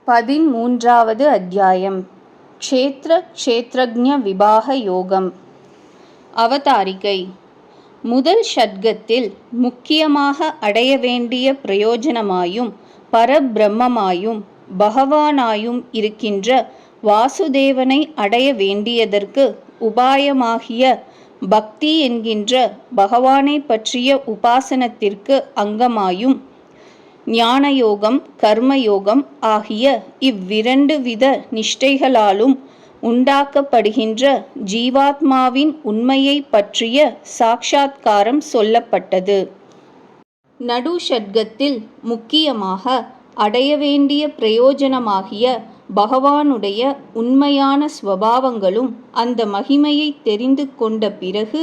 13வது அத்தியாயம். க்ஷேத்ர க்ஷேத்ரஜ்ஞ விபாக யோகம். அவதாரிகை. முதல் ஷட்கத்தில் முக்கியமாக அடைய வேண்டிய பிரயோஜனமாயும் பரபிரம்மமாயும் பகவானாயும் இருக்கின்ற வாசுதேவனை அடைய வேண்டியதற்கு உபாயமாகிய பக்தி என்கின்ற பகவானை பற்றிய உபாசனத்திற்கு அங்கமாயும் ஞானயோகம் கர்மயோகம் ஆகிய இவ்விரண்டு வித நிஷ்டைகளாலும் உண்டாக்கப்படுகின்ற ஜீவாத்மாவின் உண்மையை பற்றிய சாட்சாத்காரம் சொல்லப்பட்டது. நடு ஷட்கத்தில் முக்கியமாக அடைய வேண்டிய பிரயோஜனமாகிய பகவானுடைய உண்மையான ஸ்வபாவங்களும் அந்த மகிமையை தெரிந்து கொண்ட பிறகு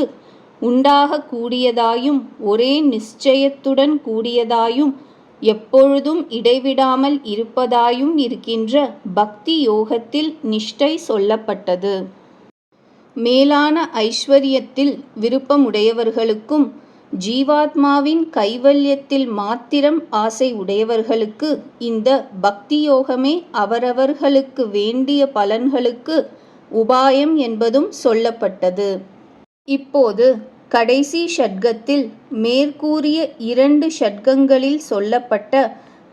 உண்டாகக்கூடியதாயும் ஒரே நிச்சயத்துடன் கூடியதாயும் எப்பொழுதும் இடைவிடாமல் இருப்பதாயும் இருக்கின்ற பக்தி யோகத்தில் நிஷ்டை சொல்லப்பட்டது. மேலான ஐஸ்வர்யத்தில் விருப்பமுடையவர்களுக்கும் ஜீவாத்மாவின் கைவல்யத்தில் மாத்திரம் ஆசை உடையவர்களுக்கு இந்த பக்தி யோகமே அவரவர்களுக்கு வேண்டிய பலன்களுக்கு உபாயம் என்பதும் சொல்லப்பட்டது. இப்போது கடைசி ஷட்கத்தில் மேற்கூறிய 2 ஷட்கங்களில் சொல்லப்பட்ட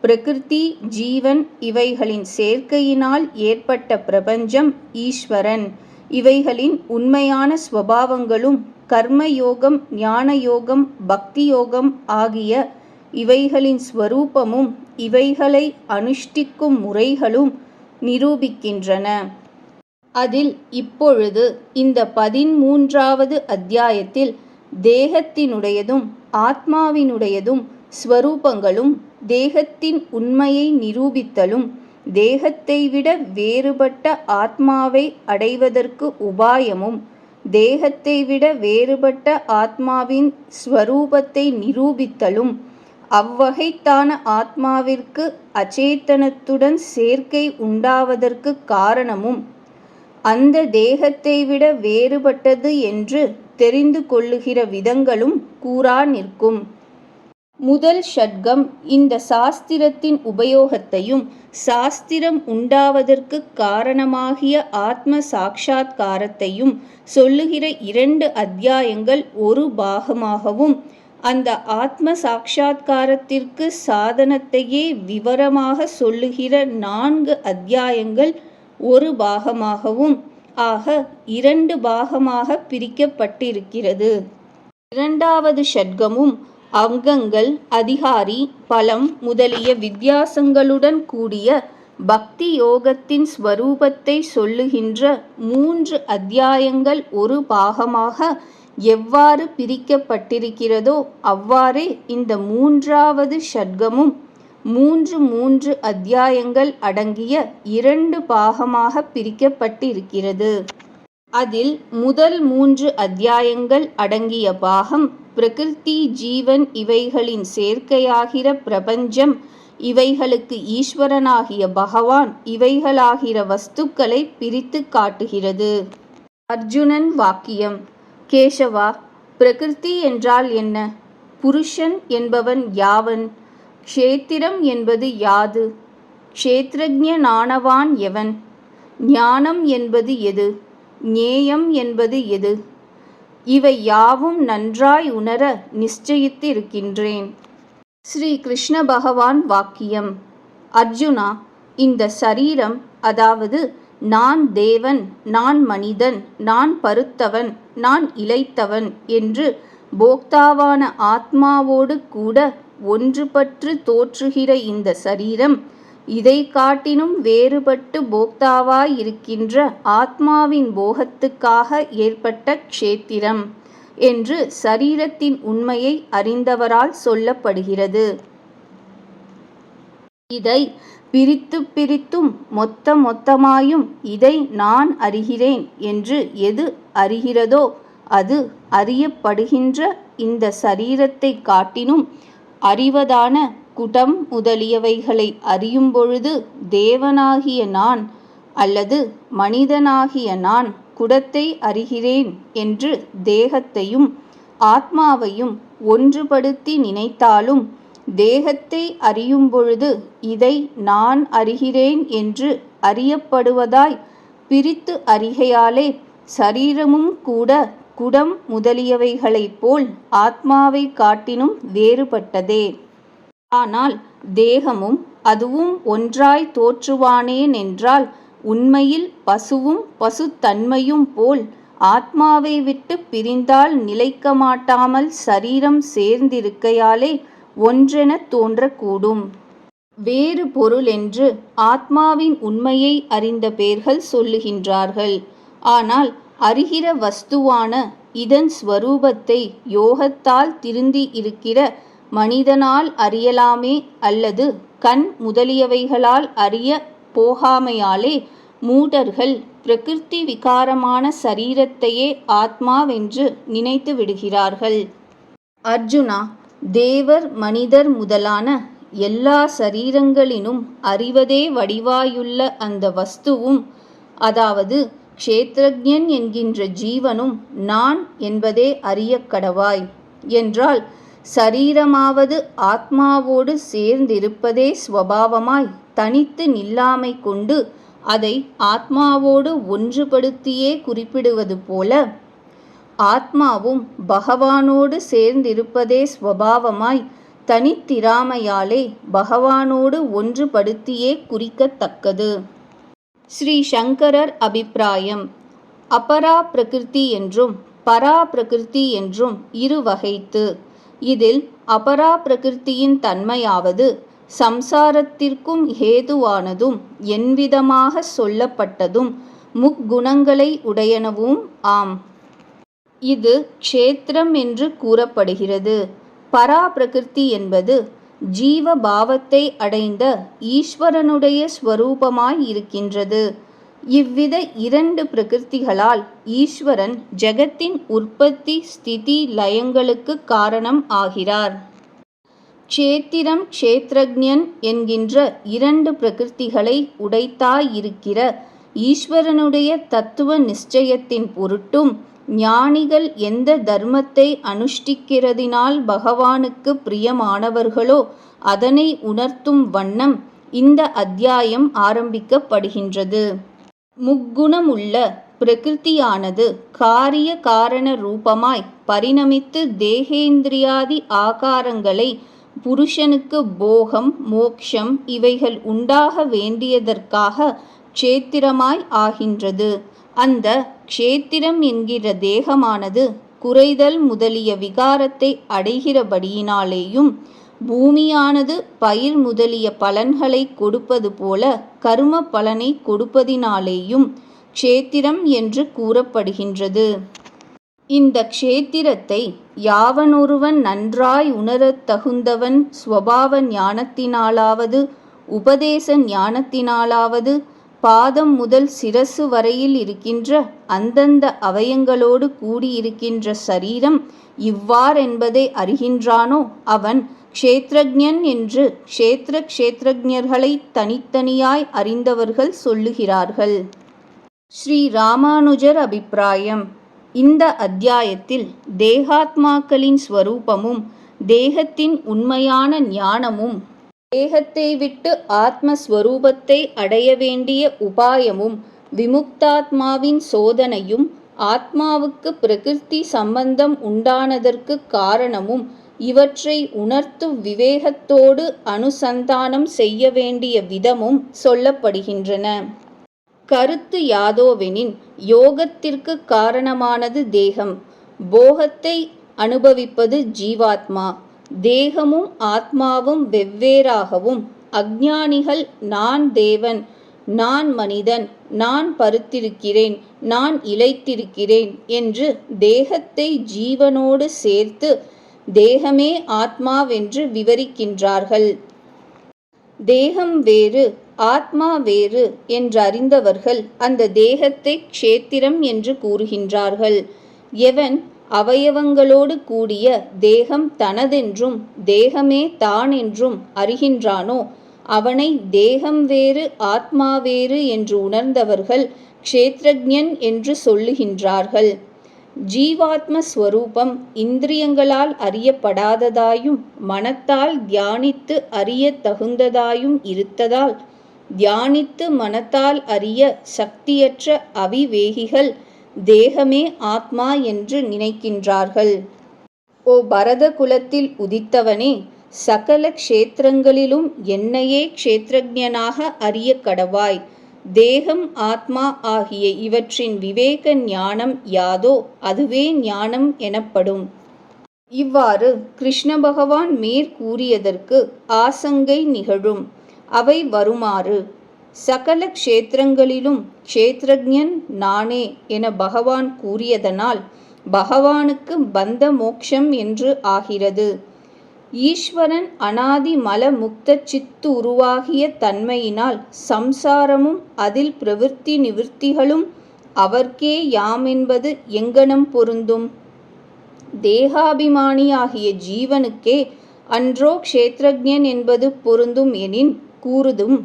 பிரகிருதி ஜீவன் இவைகளின் சேர்க்கையினால் ஏற்பட்ட பிரபஞ்சம் ஈஸ்வரன் இவைகளின் உண்மையான ஸ்வபாவங்களும் கர்மயோகம் ஞானயோகம் பக்தி யோகம் ஆகிய இவைகளின் ஸ்வரூபமும் இவைகளை அனுஷ்டிக்கும் முறைகளும் நிரூபிக்கின்றன. அதில் இப்பொழுது இந்த 13வது அத்தியாயத்தில் தேகத்தினுடையதும் ஆத்மாவினுடையதும் ஸ்வரூபங்களும் தேகத்தின் உண்மையை நிரூபித்தலும் தேகத்தை விட வேறுபட்ட ஆத்மாவை அடைவதற்கு உபாயமும் தேகத்தை விட வேறுபட்ட ஆத்மாவின் ஸ்வரூபத்தை நிரூபித்தலும் அவ்வகைத்தான ஆத்மாவிற்கு அச்சேதனத்துடன் சேர்க்கை உண்டாவதற்கு காரணமும் அந்த தேகத்தை விட வேறுபட்டது என்று தெரிந்து கொள்ளுகிற விதங்களும் கூறா நிற்கும். முதல் ஷட்கம் இந்த சாஸ்திரத்தின் உபயோகத்தையும் சாஸ்திரம் உண்டாவதற்கு காரணமாகிய ஆத்ம சாட்சாத்காரத்தையும் சொல்லுகிற 2 அத்தியாயங்கள் ஒரு பாகமாகவும் அந்த ஆத்ம சாட்சாத்காரத்திற்கு சாதனத்தையே விவரமாக சொல்லுகிற 4 அத்தியாயங்கள் ஒரு பாகமாகவும் ஆக 2 பாகமாக பிரிக்கப்பட்டிருக்கிறது. 2வது ஷட்கமும் அங்கங்கள் அதிகாரி பலம் முதலிய வித்தியாசங்களுடன் கூடிய பக்தி யோகத்தின் ஸ்வரூபத்தை சொல்லுகின்ற 3 அத்தியாயங்கள் ஒரு பாகமாக எவ்வாறு பிரிக்கப்பட்டிருக்கிறதோ அவ்வாறே இந்த 3வது ஷட்கமும் 3 அத்தியாயங்கள் அடங்கிய 2 பாகமாக பிரிக்கப்பட்டிருக்கிறது. அதில் முதல் 3 அத்தியாயங்கள் அடங்கிய பாகம் பிரகிருதி ஜீவன் இவைகளின் சேர்க்கையாகிற பிரபஞ்சம் இவைகளுக்கு ஈஸ்வரனாகிய பகவான் இவைகளாகிற வஸ்துக்களை பிரித்து காட்டுகிறது. அர்ஜுனன் வாக்கியம். கேசவா, பிரகிருதி என்றால் என்ன? புருஷன் என்பவன் யாவன்? க்ஷேத்திரம் என்பது யாது? க்ஷேத்ரஜ்ஞனானவான் எவன்? ஞானம் என்பது எது? ஞேயம் என்பது எது? இவை யாவும் நன்றாய் உணர நிச்சயித்திருக்கின்றேன். ஸ்ரீ கிருஷ்ண பகவான் வாக்கியம். அர்ஜுனா, இந்த சரீரம், அதாவது நான் தேவன், நான் மனிதன், நான் பருத்தவன், நான் இளைத்தவன் என்று போக்தாவான ஆத்மாவோடு கூட ஒன்றுபற்று தோற்றுகிற இந்த சரீரம் இதை காட்டினும் வேறுபட்டு போக்தாவாயிருக்கின்ற ஆத்மாவின் போகத்துக்காக ஏற்பட்ட க்ஷேத்திரம் என்று சரீரத்தின் உண்மையை அறிந்தவரால் சொல்லப்படுகிறது. இதை பிரித்தும் மொத்தமாயும் இதை நான் அறிகிறேன் என்று எது அறிகிறதோ அது அறியப்படுகின்ற இந்த சரீரத்தை காட்டினும் அறிவதான குடம் முதலியவைகளை அறியும் பொழுது தேவனாகிய நான் அல்லது மனிதனாகிய நான் குடத்தை அறிகிறேன் என்று தேகத்தையும் ஆத்மாவையும் ஒன்றுபடுத்தி நினைத்தாலும் தேகத்தை அறியும் பொழுது இதை நான் அறிகிறேன் என்று அறியப்படுவதாய் பிரித்து அறிகையாலே சரீரமும் கூட குடம் முதலியவைகளைப் போல் ஆத்மாவை காட்டினும் வேறுபட்டதே. ஆனால் தேகமும் அதுவும் ஒன்றாய் தோற்றுவானேன் என்றால் உண்மையில் பசுவும் பசுத்தன்மையும் போல் ஆத்மாவை விட்டு பிரிந்தால் நிலைக்க மாட்டாமல் சரீரம் சேர்ந்திருக்கையாலே ஒன்றெனத் தோன்றக்கூடும். வேறு பொருளென்று ஆத்மாவின் உண்மையை அறிந்த பேர்கள் சொல்லுகின்றார்கள். ஆனால் அறிகிற வஸ்துவான இதன் ஸ்வரூபத்தை யோகத்தால் திருந்தி இருக்கிற மனிதனால் அறியலாமே, அல்லது கண் முதலியவைகளால் அறிய போகாமையாலே மூடர்கள் பிரகிருதி விகாரமான சரீரத்தையே ஆத்மாவென்று நினைத்து விடுகிறார்கள். அர்ஜுனா, தேவர் மனிதர் முதலான எல்லா சரீரங்களினும் அறிவதே வடிவாயுள்ள அந்த வஸ்துவும், அதாவது க்ஷேத்ரஜ்ஞன் என்கின்ற ஜீவனும் நான் என்பதே அறியக் கடவாய் என்றால், சரீரமாவது ஆத்மாவோடு சேர்ந்திருப்பதே ஸ்வபாவமாய் தனித்து நில்லாமை கொண்டு அதை ஆத்மாவோடு ஒன்றுபடுத்தியே குறிப்பிடுவது போல, ஆத்மாவும் பகவானோடு சேர்ந்திருப்பதே ஸ்வபாவமாய் தனித்திராமையாலே பகவானோடு ஒன்றுபடுத்தியே குறிக்கத்தக்கது. ஸ்ரீ சங்கரர் அபிப்பிராயம். அபரா பிரகிருதி என்றும் பரா பிரகிருதி என்றும் இரு வகைத்து. இதில் அபரா பிரகிருதியின் தன்மையாவது சம்சாரத்திற்கும் ஹேதுவானதும் என்விதமாக சொல்லப்பட்டதும் முக்குணங்களை உடையனவும் ஆம். இது க்ஷேத்திரம் என்று கூறப்படுகிறது. பரா பிரகிருதி என்பது ஜீவ பாவத்தை அடைந்த ஈஸ்வரனுடைய ஸ்வரூபமாய் இருக்கின்றது. இவ்வித இரண்டு பிரகிருதிகளால் ஈஸ்வரன் ஜெகத்தின் உற்பத்தி ஸ்திதி லயங்களுக்கு காரணம் ஆகிறார். க்ஷேத்திரம் க்ஷேத்ரஜ்ஞன் என்கின்ற இரண்டு பிரகிருதிகளை உடைத்தாயிருக்கிற ஈஸ்வரனுடைய தத்துவ நிச்சயத்தின் பொருட்டும் ஞானிகள் எந்த தர்மத்தை அனுஷ்டிக்கிறதினால் பகவானுக்கு பிரியமானவர்களோ அதனை உணர்த்தும் வண்ணம் இந்த அத்தியாயம் ஆரம்பிக்கப்படுகின்றது. முக்குணமுள்ள பிரகிருதியானது காரிய காரண ரூபமாய் பரிணமித்து தேகேந்திரியாதி ஆகாரங்களை புருஷனுக்கு போகம் மோக்ஷம் இவைகள் உண்டாக வேண்டியதற்காக க்ஷேத்திரமாய் ஆகின்றது. அந்த க்ஷேத்திரம் என்கிற தேகமானது குறைதல் முதலிய விகாரத்தை அடைகிறபடியினாலேயும் பூமியானது பயிர் முதலிய பலன்களை கொடுப்பது போல கர்ம பலனை கொடுப்பதினாலேயும் க்ஷேத்திரம் என்று கூறப்படுகின்றது. இந்த க்ஷேத்திரத்தை யாவனொருவன் நன்றாய் உணரத் தகுந்தவன் ஸ்வபாவ ஞானத்தினாலாவது உபதேச ஞானத்தினாலாவது பாதம் முதல் சிரசு வரையில் இருக்கின்ற அந்தந்த அவயங்களோடு கூடியிருக்கின்ற சரீரம் இவ்வாறென்பதை அறிகின்றானோ அவன் க்ஷேத்ரஜ்ஞன் என்று க்ஷேத்ரஜ்ஞர்களை தனித்தனியாய் அறிந்தவர்கள் சொல்லுகிறார்கள். ஸ்ரீ ராமானுஜர் அபிப்பிராயம். இந்த அத்தியாயத்தில் தேகாத்மாக்களின் ஸ்வரூபமும் தேகத்தின் உண்மையான ஞானமும் தேகத்தை விட்டு ஆத்மஸ்வரூபத்தை அடைய வேண்டிய உபாயமும் விமுக்தாத்மாவின் சோதனையும் ஆத்மாவுக்கு பிரகிருதி சம்பந்தம் உண்டானதற்கு காரணமும் இவற்றை உணர்த்து விவேகத்தோடு அனுசந்தானம் செய்ய வேண்டிய விதமும் சொல்லப்படுகின்றன. கருத்து யாதோவெனின் யோகத்திற்கு காரணமானது தேகம், போகத்தை அனுபவிப்பது ஜீவாத்மா. தேகமும் ஆத்மாவும் வெவ்வேறாகவும் அஞ்ஞானிகள் நான் தேவன், நான் மனிதன், நான் பருத்திருக்கிறேன், நான் இளைத்திருக்கிறேன் என்று தேகத்தை ஜீவனோடு சேர்த்து தேகமே ஆத்மாவென்று விவரிக்கின்றார்கள். தேகம் வேறு ஆத்மா வேறு என்றறிந்தவர்கள் அந்த தேகத்தை க்ஷேத்திரம் என்று கூறுகின்றார்கள். எவன் அவயவங்களோடு கூடிய தேகம் தனதென்றும் தேகமே தான் என்றும் அறிகின்றானோ அவனை தேகம் வேறு ஆத்மா வேறு என்று உணர்ந்தவர்கள் க்ஷேத்ரஜ்ஞன் என்று சொல்லுகின்றார்கள். ஜீவாத்மஸ்வரூபம் இந்திரியங்களால் அறியப்படாததாயும் மனத்தால் தியானித்து அறிய தகுந்ததாயும் இருத்ததால் தியானித்து மனத்தால் அறிய சக்தியற்ற அவிவேகிகள் தேகமே ஆத்மா என்று நினைக்கின்றார்கள். ஓ பரத குலத்தில் உதித்தவனே, சகல க்ஷேத்திரங்களிலும் என்னையே க்ஷேத்திரஜனாக அறிய கடவாய். தேகம் ஆத்மா ஆகிய இவற்றின் விவேக ஞானம் யாதோ அதுவே ஞானம் எனப்படும். இவ்வாறு கிருஷ்ண பகவான் மேற்கூறியதற்கு ஆசங்கை நிகழும். அவை வருமாறு: சகல க்ஷேத்திரங்களிலும் க்ஷேத்திரஜன் நானே என பகவான் கூறியதனால் பகவானுக்கு பந்த மோக்ஷம் என்று ஆகிறது. ஈஸ்வரன் அனாதி மல முக்த சித்து உருவாகிய தன்மையினால் சம்சாரமும் அதில் பிரவிற்த்தி நிவிற்த்திகளும் அவர்க்கே யாமென்பது எங்கனம் பொருந்தும்? தேகாபிமானியாகிய ஜீவனுக்கே அன்றோ க்ஷேத்திரஜன் என்பது பொருந்தும் எனின் கூறுதும்.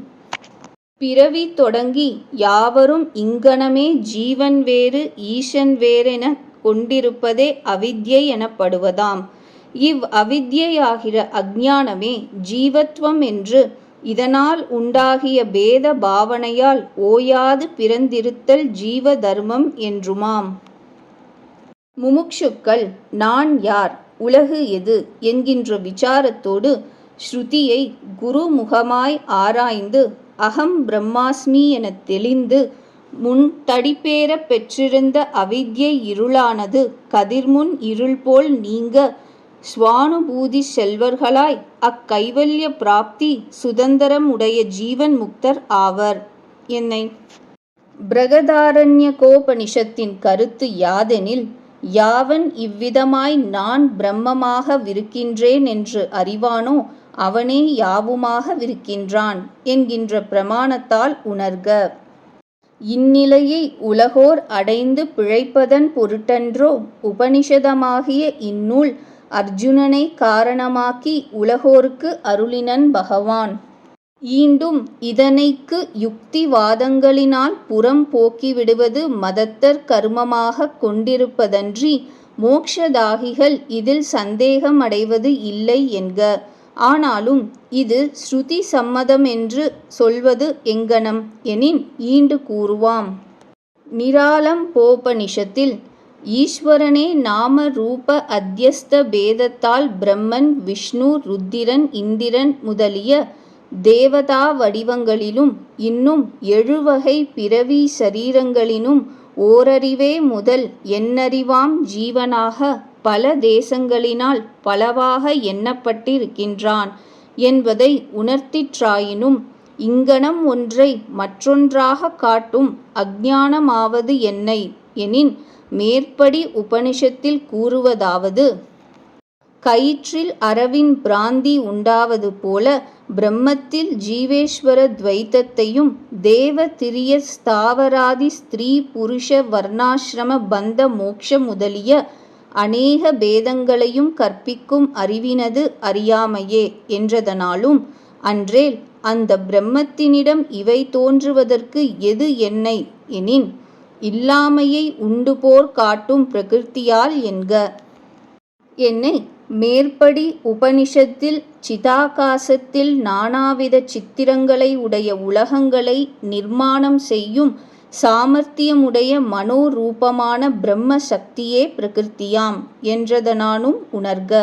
பிறவி தொடங்கி யாவரும் இங்கனமே ஜீவன் வேறு ஈசன் வேறென கொண்டிருப்பதே அவித்யை எனப்படுவதாம். இவ் அவித்யாகிற அஞ்ஞானமே ஜீவத்வம் என்று இதனால் உண்டாகிய பேத பாவனையால் ஓயாது பிறந்திருத்தல் ஜீவ தர்மம் என்றுமாம். முமுக்ஷுக்கள் நான் யார், உலகு எது என்கின்ற விசாரத்தோடு ஸ்ருதியை குருமுகமாய் ஆராய்ந்து அகம் பிரம்மாஸ்மி எனத் தெளிந்து முன் தடிப்பேற பெற்றிருந்த அவித்யை இருளானது கதிர்முன் இருள் போல் நீங்க ஸ்வானுபூதி செல்வர்களாய் அக்கைவல்ய பிராப்தி சுதந்திரம் உடைய ஜீவன் முக்தர் ஆவர். என்னை பிரகதாரண்யகோபனிஷத்தின் கருத்து யாதெனில், யாவன் இவ்விதமாய் நான் பிரம்மமாக விருக்கின்றேன் என்று அறிவானோ அவனே யாவுமாக விருக்கின்றான் என்கின்ற பிரமாணத்தால் உணர்க. இந்நிலையை உலகோர் அடைந்து பிழைப்பதன் பொருட்டன்றோ உபனிஷதமாகிய இந்நூல் அர்ஜுனனை காரணமாக்கி உலகோருக்கு அருளினன் பகவான். ஈண்டும் இதனைக்கு யுக்திவாதங்களினால் புறம் போக்கிவிடுவது மதத்தர் கர்மமாக கொண்டிருப்பதன்றி மோக்ஷதாகிகள் இதில் சந்தேகம் அடைவது இல்லை என்க. ஆனாலும் இது ஸ்ருதி சம்மதம் என்று சொல்வது எங்கனம் எனின் ஈண்டு கூறுவாம். நிராலம்போபனிஷத்தில் ஈஸ்வரனே நாம ரூப அத்தியஸ்த பேதத்தால் பிரம்மன் விஷ்ணு ருத்திரன் இந்திரன் முதலிய தேவதா வடிவங்களிலும் இன்னும் 7 வகை பிறவி சரீரங்களினும் ஓரறிவே முதல் எண்ணறிவாம் ஜீவனாக பல தேசங்களினால் பலவாக எண்ணப்பட்டிருக்கின்றான் என்பதை உணர்த்திற்றாயினும் இங்கனம் ஒன்றை மற்றொன்றாக காட்டும் அஞ்ஞானமாவது என்னை எனின் மேற்படி உபனிஷத்தில் கூறுவதாவது: கயிற்றில் அரவின் பிராந்தி உண்டாவது போல பிரம்மத்தில் ஜீவேஸ்வர துவைத்தத்தையும் தேவ திரிய ஸ்தாவராதி ஸ்திரீ புருஷ வர்ணாசிரம பந்த மோக்ஷ முதலிய அநேக பேதங்களையும் கற்பிக்கும் அறிவினது அறியாமையே என்றதனாலும் அன்றேல் அந்த பிரம்மத்தினிடம் இவை தோன்றுவதற்கு எது என்னை எனின் இல்லாமையை உண்டுபோர் காட்டும் பிரகிருத்தியால் என்க. என்னை மேற்படி உபனிஷத்தில் சிதாகாசத்தில் நானாவித சித்திரங்களை உடைய உலகங்களை நிர்மாணம் செய்யும் சாமர்த்தியமுடைய மனோரூபமான பிரம்ம சக்தியே பிரகிருத்தியாம் என்றதனானும் உணர்க.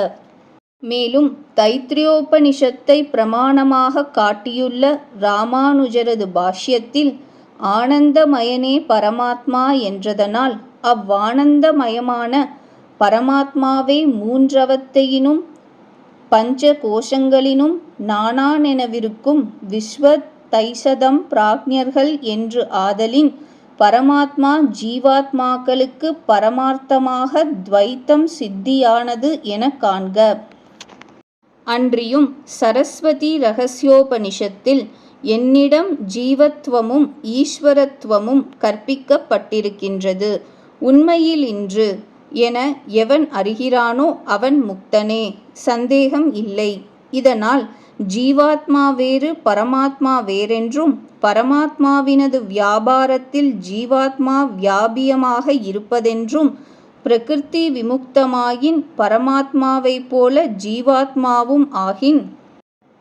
மேலும் தைத்திரியோபனிஷத்தை பிரமாணமாக காட்டியுள்ள ராமானுஜரது பாஷ்யத்தில் ஆனந்தமயனே பரமாத்மா என்றதனால் அவ்வானந்தமயமான பரமாத்மாவே மூன்றவத்தையினும் பஞ்ச கோஷங்களினும் நானானெனவிருக்கும் விஸ்வ தைசதம் பிராக்ஞர்கள் என்று ஆதலின் பரமாத்மா ஜீவாத்மாக்களுக்கு பரமார்த்தமாக துவைத்தம் சித்தியானது என காண்க. அன்றியும் சரஸ்வதி ரகசியோபனிஷத்தில் என்னிடம் ஜீவத்வமும் ஈஸ்வரத்துவமும் கற்பிக்கப்பட்டிருக்கின்றது, உண்மையில் இன்று என எவன் அறிகிறானோ அவன் முக்தனே, சந்தேகம் இல்லை. இதனால் ஜீவாத்மா வேறு பரமாத்மா வேறென்றும் பரமாத்மாவினது வியாபாரத்தில் ஜீவாத்மா வியாபியமாக இருப்பதென்றும் பிரகிருதி விமுக்தமாயின் பரமாத்மாவைப் போல ஜீவாத்மாவும் ஆகின்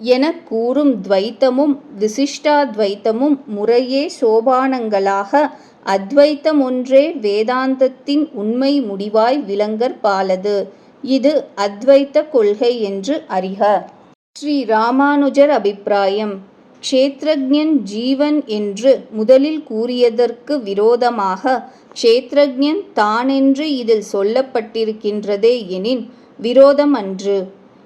எனக் கூறும் துவைத்தமும் விசிஷ்டாத்வைத்தமும் முறையே சோபானங்களாக அத்வைத்தம் ஒன்றே வேதாந்தத்தின் உண்மை முடிவாய் விளங்கற்பாலது. இது அத்வைத்த கொள்கை என்று அறிக. ஸ்ரீ ராமானுஜர் அபிப்பிராயம். க்ஷேத்ரஜ்ஞன் ஜீவன் என்று முதலில் கூறியதற்கு விரோதமாக க்ஷேத்ரஜ்ஞன் தானென்று இதில் சொல்லப்பட்டிருக்கின்றதே எனின் விரோதம் அன்று.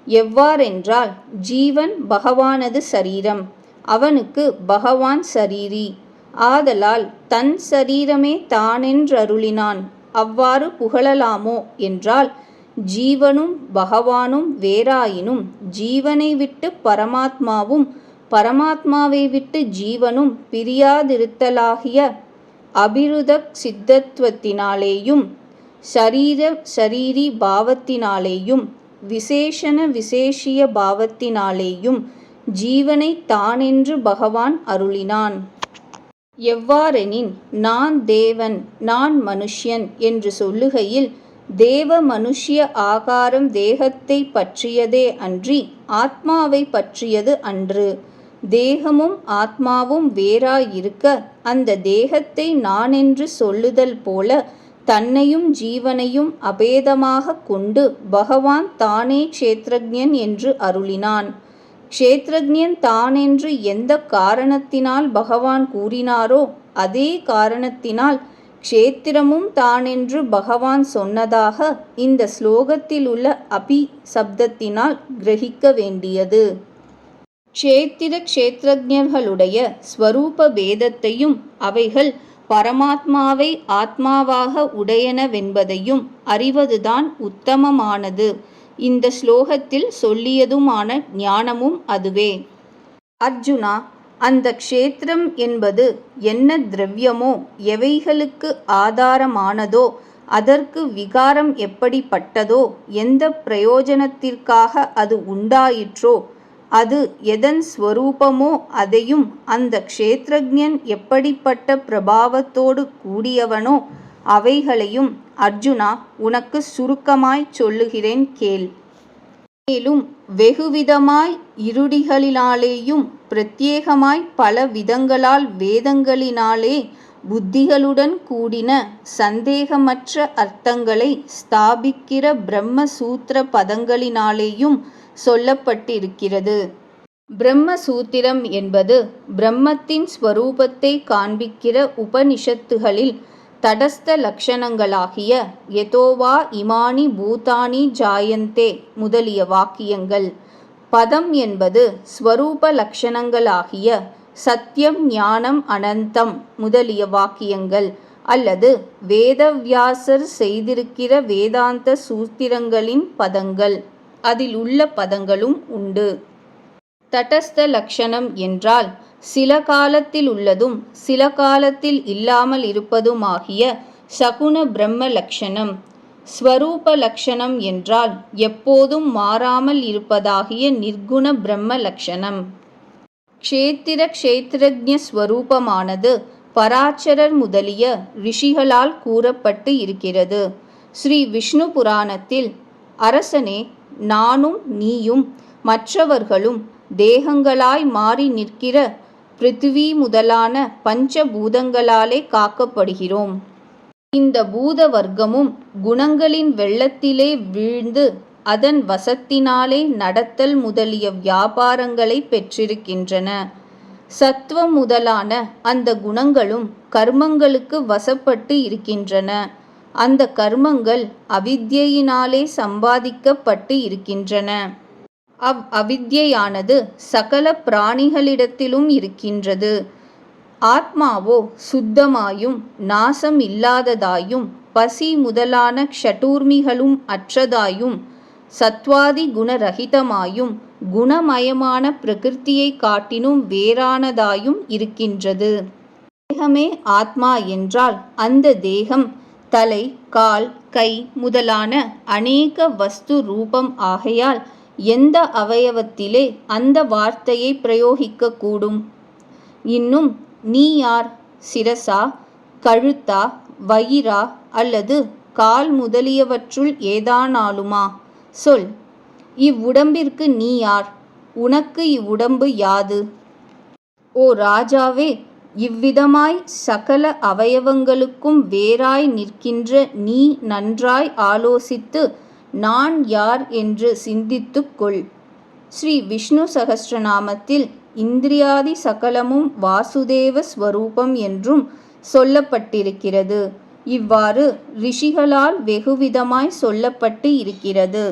எவ்வாறென்றால் ஜீவன் பகவானது சரீரம், அவனுக்கு பகவான் சரீரி. ஆதலால் தன் சரீரமே தானென்றருளினான். அவ்வாறு புகழலாமோ என்றால் ஜீவனும் பகவானும் வேறாயினும் ஜீவனை விட்டு பரமாத்மாவும் பரமாத்மாவை விட்டு ஜீவனும் பிரியாதிருத்தலாகிய அபிருதக் சித்தத்துவத்தினாலேயும் சரீரி பாவத்தினாலேயும் விசேஷண விசேஷிய பாவத்தினாலேயும் ஜீவனை தானென்று பகவான் அருளினான். எவ்வாறெனின் நான் தேவன் நான் மனுஷ்யன் என்று சொல்லுகையில் தேவ மனுஷ்ய ஆகாரம் தேகத்தை பற்றியதே அன்றி ஆத்மாவை பற்றியது அன்று. தேகமும் ஆத்மாவும் வேறாயிருக்க அந்த தேகத்தை நானென்று சொல்லுதல் போல தன்னையும் ஜீவனையும் அபேதமாக கொண்டு பகவான் தானே க்ஷேத்ரஜ்ஞன் என்று அருளினான். க்ஷேத்ரஜ்ஞன் தானென்று எந்த காரணத்தினால் பகவான் கூறினாரோ அதே காரணத்தினால் க்ஷேத்திரமும் தானென்று பகவான் சொன்னதாக இந்த ஸ்லோகத்தில் உள்ள அபி சப்தத்தினால் கிரகிக்க வேண்டியது. க்ஷேத்திர க்ஷேத்ரஜ்ஞர்களுடைய ஸ்வரூப பேதத்தையும் அவைகள் பரமாத்மாவை ஆத்மாவாக உடையனவென்பதையும் அறிவதுதான் உத்தமமானது. இந்த ஸ்லோகத்தில் சொல்லியதுமான ஞானமும் அதுவே. அர்ஜுனா, அந்த க்ஷேத்திரம் என்பது என்ன திரவியமோ எவைகளுக்கு ஆதாரமானதோ அதற்கு விகாரம் எப்படிப்பட்டதோ எந்த பிரயோஜனத்திற்காக அது உண்டாயிற்றோ அது எதன் ஸ்வரூபமோ அதையும் அந்த க்ஷேத்ரஜ்ஞன் எப்படிப்பட்ட பிரபாவத்தோடு கூடியவனோ அவைகளையும் அர்ஜுனா உனக்கு சுருக்கமாய்ச் சொல்லுகிறேன் கேள். மேலும் வெகுவிதமாய் இருடிகளினாலேயும் பிரத்யேகமாய் பல விதங்களால் வேதங்களினாலே புத்திகளுடன் கூடின சந்தேகமற்ற அர்த்தங்களை ஸ்தாபிக்கிற பிரம்ம சூத்திர பதங்களினாலேயும் சொல்லப்பட்டிருக்கிறது. பிரம்ம சூத்திரம் என்பது பிரம்மத்தின் ஸ்வரூபத்தை காண்பிக்கிற உபனிஷத்துகளில் தடஸ்த லக்ஷணங்களாகிய யதோவா இமானி பூதானி ஜாயந்தே முதலிய வாக்கியங்கள். பதம் என்பது ஸ்வரூப லக்ஷணங்களாகிய சத்தியம் ஞானம் அனந்தம் முதலிய வாக்கியங்கள் அல்லது வேதவியாசர் செய்திருக்கிற வேதாந்த சூத்திரங்களின் பதங்கள். அதில் உள்ள பதங்களும் உண்டு. தடஸ்த லக்ஷணம் என்றால் சில காலத்தில் உள்ளதும் சில காலத்தில் இல்லாமல் இருப்பதுமாகிய சகுண பிரம்ம லக்ஷணம். ஸ்வரூப லக்ஷணம் என்றால் எப்போதும் மாறாமல் இருப்பதாகிய நிர்குண பிரம்ம லக்ஷணம். க்ஷேத்திர க்ஷேத்ரஜ்ஞ ஸ்வரூபமானது பராச்சரர் முதலிய ரிஷிகளால் கூறப்பட்டு இருக்கிறது. ஸ்ரீ விஷ்ணு புராணத்தில் அரசனே, நானும் நீயும் மற்றவர்களும் தேகங்களாய் மாறி நிற்கிற பிருத்திவி முதலான பஞ்சபூதங்களாலே காக்கப்படுகிறோம். இந்த பூத வர்க்கமும் குணங்களின் வெள்ளத்திலே வீழ்ந்து அதன் வசத்தினாலே நடத்தல் முதலிய வியாபாரங்களை பெற்றிருக்கின்றன. சத்துவம் முதலான அந்த குணங்களும் கர்மங்களுக்கு வசப்பட்டு இருக்கின்றன. அந்த கர்மங்கள் அவித்யினாலே சம்பாதிக்கப்பட்டு இருக்கின்றன. அவித்யானது சகல பிராணிகளிடத்திலும் இருக்கின்றது. ஆத்மாவோ சுத்தமாயும் நாசம் இல்லாததாயும் பசி முதலான க்ஷட்டூர்மிகளும் அற்றதாயும் சத்வாதி குணரகிதமாயும் குணமயமான பிரகிருத்தியை காட்டினும் வேறானதாயும் இருக்கின்றது. தேகமே ஆத்மா என்றால் அந்த தேகம் தலை, கால், கை முதலான அநேக வஸ்து ரூபம் ஆகையால் எந்த அவயவத்திலே அந்த வார்த்தையை பிரயோகிக்க கூடும்? இன்னும் நீ யார்? சிரசா, கழுத்தா, வயிறா அல்லது கால் முதலியவற்றுள் ஏதானாலுமா? சொல். இவ்வுடம்பிற்கு நீ யார்? உனக்கு இவ்வுடம்பு யாது? ஓ ராஜாவே, இவ்விதமாய் சகல அவயவங்களுக்கும் வேறாய் நிற்கின்ற நீ நன்றாய் ஆலோசித்து நான் யார் என்று சிந்தித்துக் கொள். ஸ்ரீ விஷ்ணு சகஸ்ரநாமத்தில் இந்திரியாதி சகலமும் வாசுதேவ ஸ்வரூபம் என்றும் சொல்லப்பட்டிருக்கிறது. இவ்வாறு ரிஷிகளால் வெகுவிதமாய் சொல்லப்பட்டு இருக்கிறது.